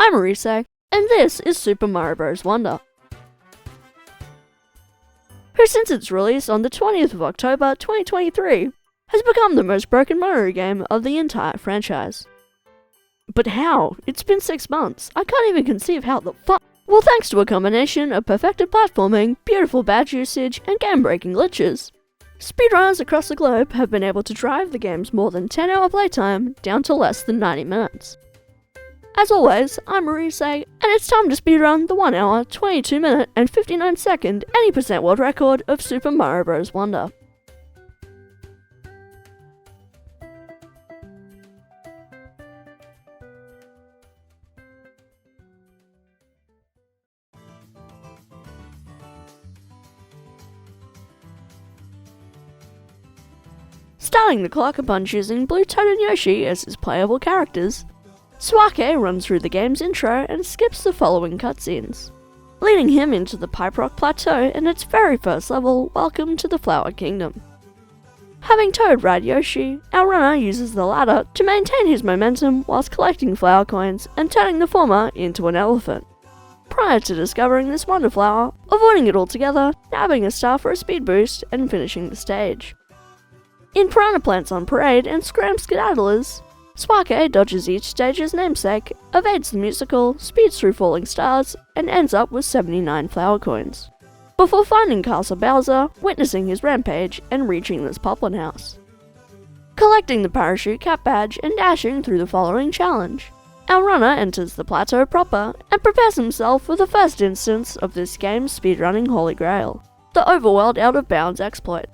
I'm Orisaey, and this is Super Mario Bros. Wonder. Who since its release on the 20th of October 2023 has become the most broken Mario game of the entire franchise. But how? It's been 6 months. I can't even conceive how the fuck. Well, thanks to a combination of perfected platforming, beautiful badge usage, and game-breaking glitches, speedrunners across the globe have been able to drive the game's more than 10-hour playtime down to less than 90 minutes. As always, I'm Orisaey, and it's time to speedrun the 1 hour, 22 minute, and 59 second 80% world record of Super Mario Bros. Wonder. Starting the clock upon choosing Blue Toad and Yoshi as his playable characters, Tsuake runs through the game's intro and skips the following cutscenes, leading him into the Pipe-Rock Plateau and its very first level, Welcome to the Flower Kingdom. Having Toad ride Yoshi, our runner uses the ladder to maintain his momentum whilst collecting flower coins and turning the former into an elephant, prior to discovering this wonder flower, avoiding it altogether, nabbing a star for a speed boost, and finishing the stage. In Piranha Plants on Parade and Scram Skedaddlers, Tsuake dodges each stage's namesake, evades the musical, speeds through falling stars, and ends up with 79 flower coins, before finding Castle Bowser, witnessing his rampage, and reaching this Poplin house. Collecting the parachute cap badge and dashing through the following challenge, our runner enters the plateau proper and prepares himself for the first instance of this game's speedrunning holy grail, the Overworld Out of Bounds exploit,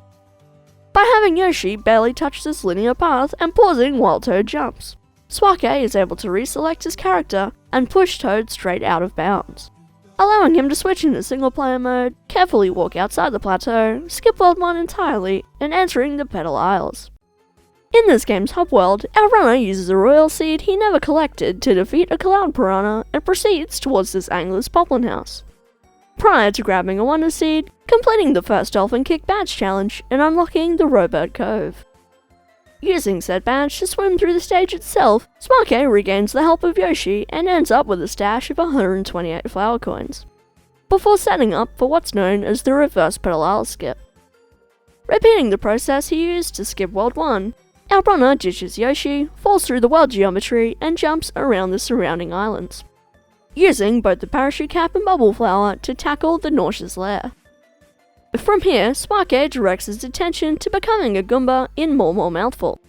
by having Yoshi barely touch this linear path and pausing while Toad jumps. Tsuake is able to reselect his character and push Toad straight out of bounds, allowing him to switch into single player mode, carefully walk outside the plateau, skip World 1 entirely, and entering the Petal Isles. In this game's hub world, our runner uses a royal seed he never collected to defeat a cloud piranha and proceeds towards this angler's Poplin house, prior to grabbing a Wonder Seed, completing the first Dolphin Kick badge challenge, and unlocking the Rowbird Cove. Using said badge to swim through the stage itself, Tsuake regains the help of Yoshi and ends up with a stash of 128 flower coins, before setting up for what's known as the reverse Petal Isles skip. Repeating the process he used to skip World 1, our runner ditches Yoshi, falls through the world geometry, and jumps around the surrounding islands, using both the parachute cap and bubble flower to tackle the nauseous lair. From here, Tsuake directs his attention to becoming a Goomba in More Mouthful,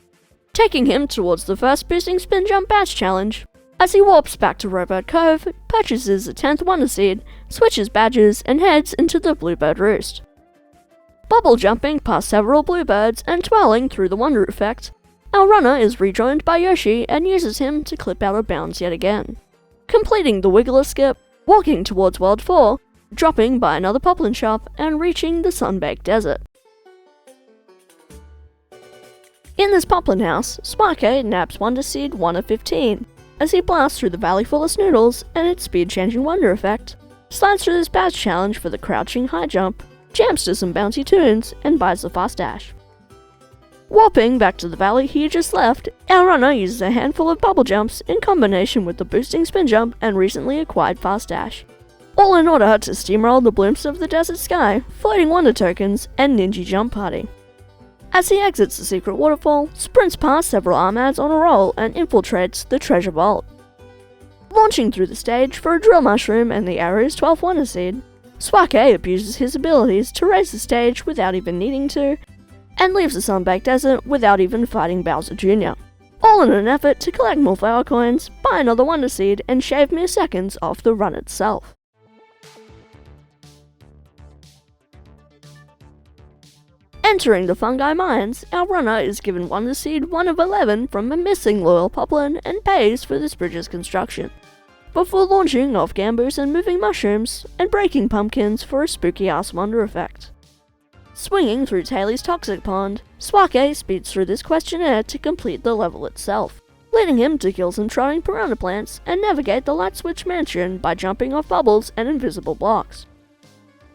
taking him towards the first boosting spin jump badge challenge. As he warps back to Rowbird Cove, purchases a 10th Wonder Seed, switches badges, and heads into the Bluebird Roost. Bubble jumping past several bluebirds and twirling through the Wonder Effect, our runner is rejoined by Yoshi and uses him to clip out of bounds yet again, completing the Wiggler skip, walking towards World 4, dropping by another Poplin shop, and reaching the Sunbaked Desert. In this Poplin house, Tsuake naps Wonder Seed 1 of 15, as he blasts through the valley full of Snoodles and its speed-changing Wonder Effect, slides through this badge challenge for the crouching high jump, jams to some bouncy tunes, and buys the fast dash. Warping back to the valley he just left, our runner uses a handful of bubble jumps in combination with the boosting spin jump and recently acquired fast dash, all in order to steamroll the blimps of the desert sky, floating wonder tokens, and ninja jump party. As he exits the secret waterfall, sprints past several armads on a roll and infiltrates the treasure vault. Launching through the stage for a drill mushroom and the area's 12th Wonder Seed, Tsuake abuses his abilities to raise the stage without even needing to, and leaves the Sunbaked Desert without even fighting Bowser Jr., all in an effort to collect more flower coins, buy another Wonder Seed, and shave mere seconds off the run itself. Entering the Fungi Mines, our runner is given Wonder Seed 1 of 11 from a missing loyal Poplin and pays for this bridge's construction, before launching off Gambus and moving mushrooms, and breaking pumpkins for a spooky-ass Wonder Effect. Swinging through Tailey's Toxic Pond, Tsuake speeds through this questionnaire to complete the level itself, leading him to kill some trotting piranha plants and navigate the Light Switch Mansion by jumping off bubbles and invisible blocks.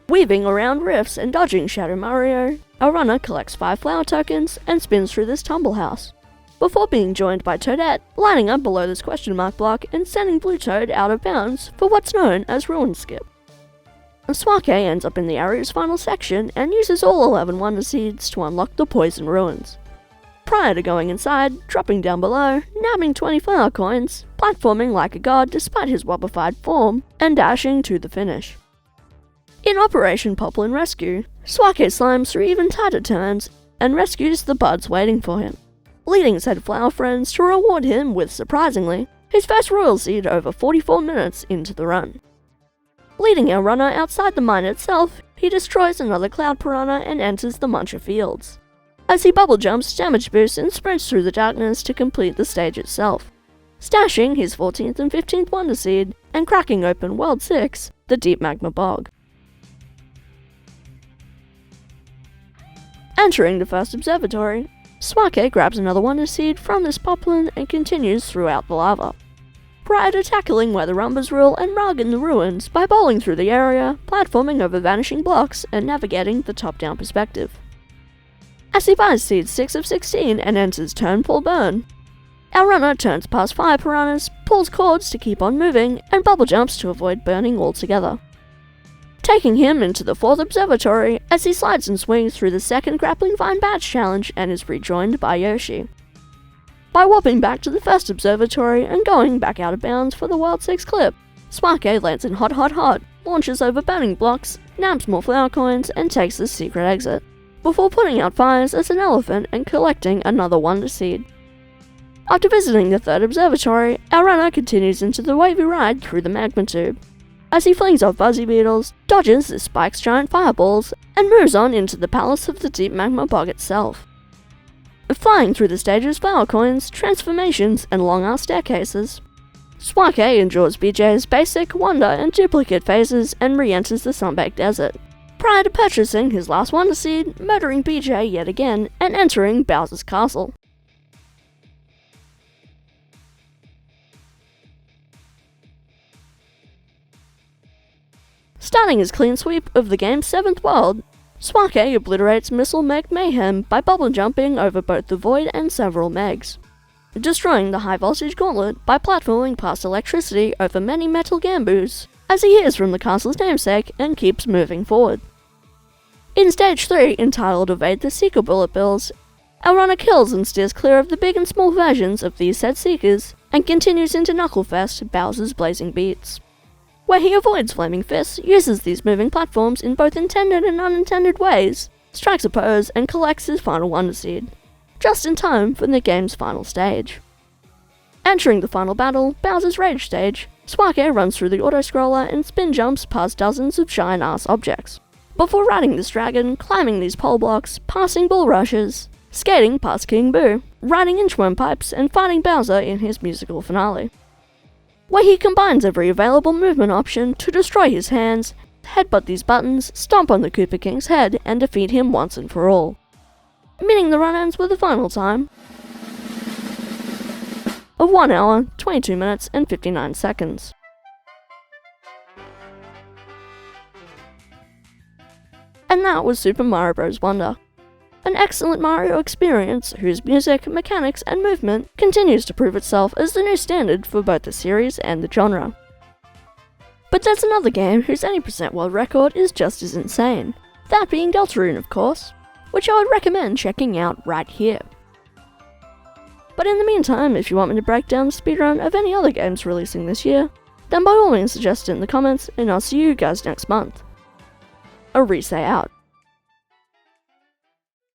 Weaving around rifts and dodging Shadow Mario, our runner collects 5 flower tokens and spins through this tumble house, before being joined by Toadette, lining up below this question mark block and sending Blue Toad out of bounds for what's known as Ruin Skip. Tsuake ends up in the area's final section and uses all 11 Wonder Seeds to unlock the Poison Ruins. Prior to going inside, dropping down below, nabbing 20 flower coins, platforming like a god despite his wobbified form, and dashing to the finish. In Operation Poplin Rescue, Tsuake slimes through even tighter turns and rescues the buds waiting for him, leading said flower friends to reward him with, surprisingly, his first Royal Seed over 44 minutes into the run. Leading our runner outside the mine itself, he destroys another Cloud Piranha and enters the Muncher Fields, as he bubble jumps, damage boosts and sprints through the darkness to complete the stage itself, stashing his 14th and 15th Wonder Seed and cracking open World 6, the Deep Magma Bog. Entering the first observatory, Tsuake grabs another Wonder Seed from this poplin and continues throughout the lava, prior to tackling where the Rumbas rule and rug in the ruins by bowling through the area, platforming over vanishing blocks and navigating the top-down perspective. As he buys Seed 6 of 16 and enters Turn Pull Burn, our runner turns past fire piranhas, pulls cords to keep on moving, and bubble jumps to avoid burning altogether, taking him into the 4th observatory as he slides and swings through the 2nd Grappling Vine Badge Challenge and is rejoined by Yoshi. By whopping back to the 1st observatory and going back out of bounds for the World 6 clip, Tsuake lands in Hot Hot Hot, launches over burning blocks, nabs more flower coins, and takes the secret exit, before putting out fires as an elephant and collecting another Wonder Seed. After visiting the 3rd observatory, our runner continues into the wavy ride through the magma tube, as he flings off Buzzy Beetles, dodges the Spike's giant fireballs, and moves on into the palace of the Deep Magma Bog itself. Flying through the stage's flower coins, transformations, and long-ass staircases, Tsuake endures BJ's basic, wonder, and duplicate phases and re-enters the Sunbaked Desert, prior to purchasing his last Wonder Seed, murdering BJ yet again, and entering Bowser's Castle. Starting his clean sweep of the game's 7th world, Tsuake obliterates Missile Meg Mayhem by bubble jumping over both the Void and several Megs, destroying the High Voltage Gauntlet by platforming past electricity over many metal Gamboos, as he hears from the castle's namesake and keeps moving forward. In Stage 3, entitled Evade the Seeker Bullet Bills, our runner kills and steers clear of the big and small versions of these said Seekers, and continues into Knucklefest, Bowser's Blazing Beats, where he avoids Flaming Fists, uses these moving platforms in both intended and unintended ways, strikes a pose, and collects his final Wonder Seed, just in time for the game's final stage. Entering the final battle, Bowser's Rage stage, Tsuake runs through the auto-scroller and spin jumps past dozens of giant-ass objects, before riding this dragon, climbing these pole blocks, passing bull rushes, skating past King Boo, riding inchworm pipes, and fighting Bowser in his musical finale, where he combines every available movement option to destroy his hands, headbutt these buttons, stomp on the Koopa King's head, and defeat him once and for all, meaning the run ends with a final time of 1 hour, 22 minutes, and 59 seconds. And that was Super Mario Bros. Wonder, an excellent Mario experience whose music, mechanics, and movement continues to prove itself as the new standard for both the series and the genre. But there's another game whose 80% world record is just as insane, that being Deltarune, of course, which I would recommend checking out right here. But in the meantime, if you want me to break down the speedrun of any other games releasing this year, then by all means suggest it in the comments, and I'll see you guys next month. Orisaey out.